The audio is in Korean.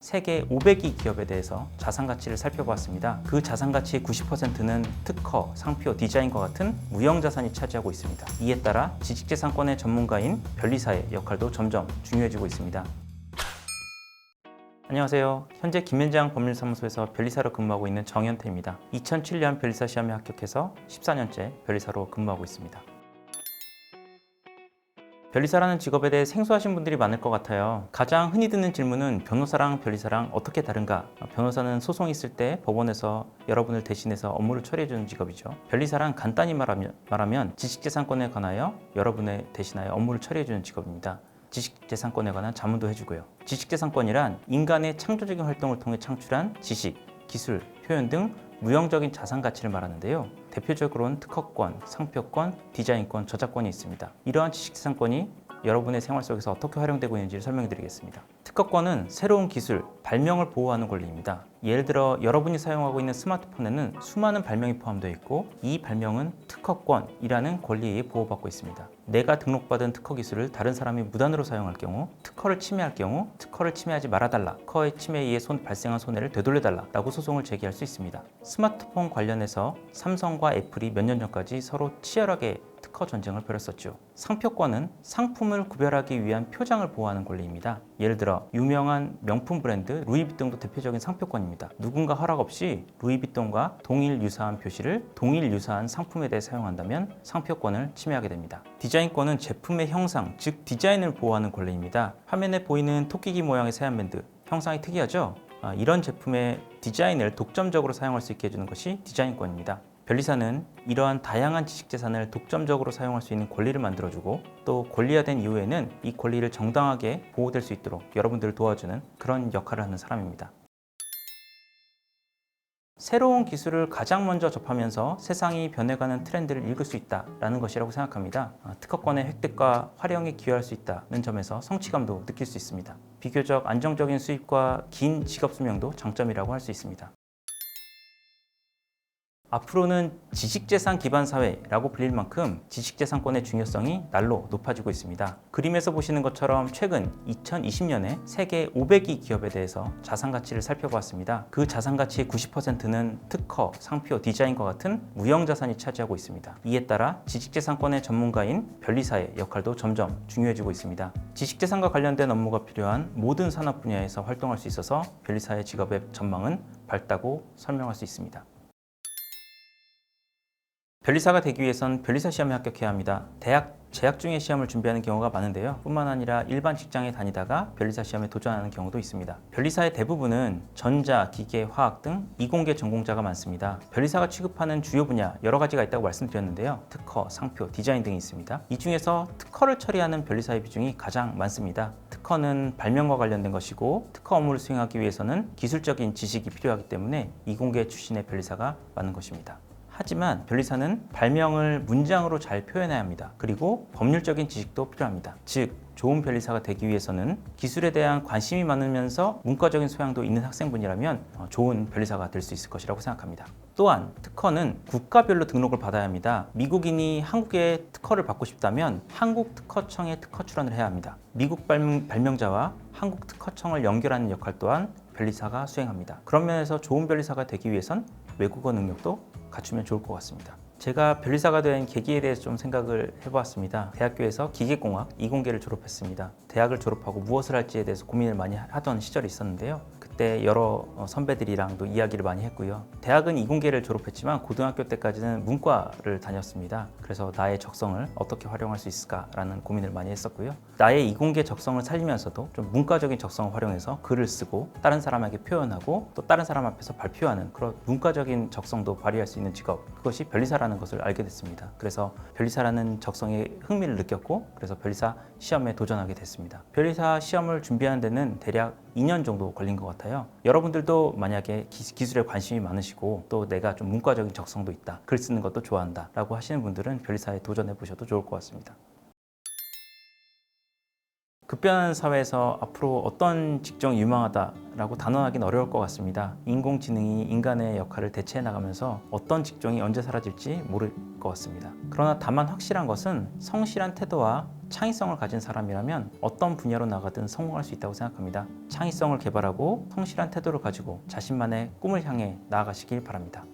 세계 500위 기업에 대해서 자산 가치를 살펴보았습니다. 그 자산 가치의 90%는 특허, 상표, 디자인과 같은 무형 자산이 차지하고 있습니다. 이에 따라 지식재산권의 전문가인 변리사의 역할도 점점 중요해지고 있습니다. 안녕하세요. 현재 김현장 법률사무소에서 변리사로 근무하고 있는 정현태입니다. 2007년 변리사 시험에 합격해서 14년째 변리사로 근무하고 있습니다. 변리사라는 직업에 대해 생소하신 분들이 많을 것 같아요. 가장 흔히 듣는 질문은 변호사랑 변리사랑 어떻게 다른가? 변호사는 소송이 있을 때 법원에서 여러분을 대신해서 업무를 처리해주는 직업이죠. 변리사란 간단히 말하면 지식재산권에 관하여 여러분을 대신하여 업무를 처리해주는 직업입니다. 지식재산권에 관한 자문도 해주고요. 지식재산권이란 인간의 창조적인 활동을 통해 창출한 지식, 기술, 표현 등 무형적인 자산 가치를 말하는데요. 대표적으로는 특허권, 상표권, 디자인권, 저작권이 있습니다. 이러한 지식재산권이 여러분의 생활 속에서 어떻게 활용되고 있는지를 설명해 드리겠습니다. 특허권은 새로운 기술, 발명을 보호하는 권리입니다. 예를 들어 여러분이 사용하고 있는 스마트폰에는 수많은 발명이 포함되어 있고 이 발명은 특허권이라는 권리에 보호받고 있습니다. 내가 등록받은 특허 기술을 다른 사람이 무단으로 사용할 경우, 특허를 침해할 경우 특허를 침해하지 말아달라, 특허의 침해에 의해 발생한 손해를 되돌려달라 라고 소송을 제기할 수 있습니다. 스마트폰 관련해서 삼성과 애플이 몇 년 전까지 서로 치열하게 특허 전쟁을 벌였었죠. 상표권은 상품을 구별하기 위한 표장을 보호하는 권리입니다. 예를 들어 유명한 명품 브랜드 루이비통도 대표적인 상표권입니다. 누군가 허락 없이 루이비통과 동일 유사한 표시를 동일 유사한 상품에 대해 사용한다면 상표권을 침해하게 됩니다. 디자인권은 제품의 형상, 즉 디자인을 보호하는 권리입니다. 화면에 보이는 토끼기 모양의 세안밴드, 형상이 특이하죠? 이런 제품의 디자인을 독점적으로 사용할 수 있게 해주는 것이 디자인권입니다. 변리사는 이러한 다양한 지식재산을 독점적으로 사용할 수 있는 권리를 만들어주고 또 권리화된 이후에는 이 권리를 정당하게 보호될 수 있도록 여러분들을 도와주는 그런 역할을 하는 사람입니다. 새로운 기술을 가장 먼저 접하면서 세상이 변해가는 트렌드를 읽을 수 있다는 것이라고 생각합니다. 특허권의 획득과 활용에 기여할 수 있다는 점에서 성취감도 느낄 수 있습니다. 비교적 안정적인 수입과 긴 직업 수명도 장점이라고 할 수 있습니다. 앞으로는 지식재산 기반 사회라고 불릴 만큼 지식재산권의 중요성이 날로 높아지고 있습니다. 그림에서 보시는 것처럼 최근 2020년에 세계 500위 기업에 대해서 자산 가치를 살펴보았습니다. 그 자산 가치의 90%는 특허, 상표, 디자인과 같은 무형 자산이 차지하고 있습니다. 이에 따라 지식재산권의 전문가인 변리사의 역할도 점점 중요해지고 있습니다. 지식재산과 관련된 업무가 필요한 모든 산업 분야에서 활동할 수 있어서 변리사의 직업의 전망은 밝다고 설명할 수 있습니다. 변리사가 되기 위해선 변리사 시험에 합격해야 합니다. 대학 재학 중에 시험을 준비하는 경우가 많은데요. 뿐만 아니라 일반 직장에 다니다가 변리사 시험에 도전하는 경우도 있습니다. 변리사의 대부분은 전자, 기계, 화학 등 이공계 전공자가 많습니다. 변리사가 취급하는 주요 분야 여러 가지가 있다고 말씀드렸는데요. 특허, 상표, 디자인 등이 있습니다. 이 중에서 특허를 처리하는 변리사의 비중이 가장 많습니다. 특허는 발명과 관련된 것이고 특허 업무를 수행하기 위해서는 기술적인 지식이 필요하기 때문에 이공계 출신의 변리사가 많은 것입니다. 하지만 변리사는 발명을 문장으로 잘 표현해야 합니다. 그리고 법률적인 지식도 필요합니다. 즉, 좋은 변리사가 되기 위해서는 기술에 대한 관심이 많으면서 문과적인 소양도 있는 학생분이라면 좋은 변리사가 될 수 있을 것이라고 생각합니다. 또한 특허는 국가별로 등록을 받아야 합니다. 미국인이 한국에 특허를 받고 싶다면 한국특허청에 특허 출원을 해야 합니다. 미국 발명자와 한국특허청을 연결하는 역할 또한 변리사가 수행합니다. 그런 면에서 좋은 변리사가 되기 위해선 외국어 능력도 갖추면 좋을 것 같습니다. 제가 변리사가 된 계기에 대해서 좀 생각을 해보았습니다. 대학교에서 기계공학 이공계를 졸업했습니다. 대학을 졸업하고 무엇을 할지에 대해서 고민을 많이 하던 시절이 있었는데요. 그때 여러 선배들이랑도 이야기를 많이 했고요. 대학은 이공계를 졸업했지만 고등학교 때까지는 문과를 다녔습니다. 그래서 나의 적성을 어떻게 활용할 수 있을까라는 고민을 많이 했었고요. 나의 이공계 적성을 살리면서도 좀 문과적인 적성을 활용해서 글을 쓰고 다른 사람에게 표현하고 또 다른 사람 앞에서 발표하는 그런 문과적인 적성도 발휘할 수 있는 직업, 그것이 변리사라는 것을 알게 됐습니다. 그래서 변리사라는 적성에 흥미를 느꼈고 그래서 변리사 시험에 도전하게 됐습니다. 변리사 시험을 준비하는 데는 대략 2년 정도 걸린 것 같아요. 여러분들도 만약에 기술에 관심이 많으시고 또 내가 좀 문과적인 적성도 있다, 글 쓰는 것도 좋아한다 라고 하시는 분들은 변리사에 도전해 보셔도 좋을 것 같습니다. 급변하는 사회에서 앞으로 어떤 직종이 유망하다라고 단언하기는 어려울 것 같습니다. 인공지능이 인간의 역할을 대체해 나가면서 어떤 직종이 언제 사라질지 모를 것 같습니다. 그러나 다만 확실한 것은 성실한 태도와 창의성을 가진 사람이라면 어떤 분야로 나가든 성공할 수 있다고 생각합니다. 창의성을 개발하고 성실한 태도를 가지고 자신만의 꿈을 향해 나아가시길 바랍니다.